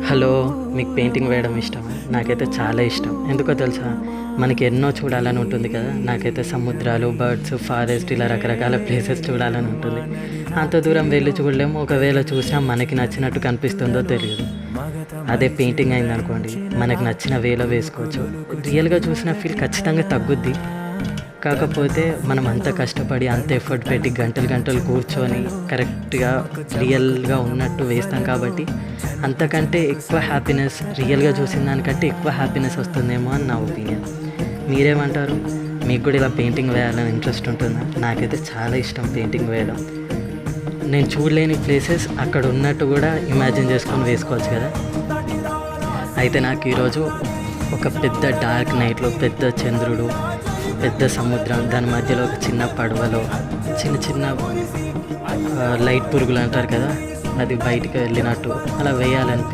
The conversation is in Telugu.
హలో, మీకు పెయింటింగ్ వేయడం ఇష్టమా? నాకైతే చాలా ఇష్టం. ఎందుకో తెలుసా? మనకి ఎన్నో చూడాలని ఉంటుంది కదా. నాకైతే సముద్రాలు, బర్డ్స్, ఫారెస్ట్ ఇలా రకరకాల ప్లేసెస్ చూడాలని ఉంటుంది. అంత దూరం వెళ్ళి చూడలేము. ఒకవేళ చూసినా మనకి నచ్చినట్టు కనిపిస్తుందో తెలియదు. అదే పెయింటింగ్ అయిందనుకోండి, మనకు నచ్చిన వేలో వేసుకోవచ్చు. రియల్గా చూసిన ఫీల్ ఖచ్చితంగా తగ్గుద్ది. కాకపోతే మనం అంత కష్టపడి అంత ఎఫర్ట్ పెట్టి గంటలు గంటలు కూర్చొని కరెక్ట్గా రియల్గా ఉన్నట్టు వేస్తాం కాబట్టి అంతకంటే ఎక్కువ హ్యాపీనెస్, రియల్గా చూసిన దానికంటే ఎక్కువ హ్యాపీనెస్ వస్తుందేమో అని నా ఒపీనియన్. మీరేమంటారు? మీకు కూడా ఇలా పెయింటింగ్ వేయాలని ఇంట్రెస్ట్ ఉంటుందా? నాకైతే చాలా ఇష్టం పెయింటింగ్ వేయడం. నేను చూడలేని ప్లేసెస్ అక్కడ ఉన్నట్టు కూడా ఇమాజిన్ చేసుకొని వేసుకోవచ్చు కదా. అయితే నాకు ఈరోజు ఒక పెద్ద డార్క్ నైట్లో పెద్ద చంద్రుడు, పెద్ద సముద్రం, దాని మధ్యలో ఒక చిన్న పడవలో చిన్న చిన్న లైట్ పురుగులు అంటారు కదా, అది బయటికి వెళ్ళినట్టు అలా వేయాలని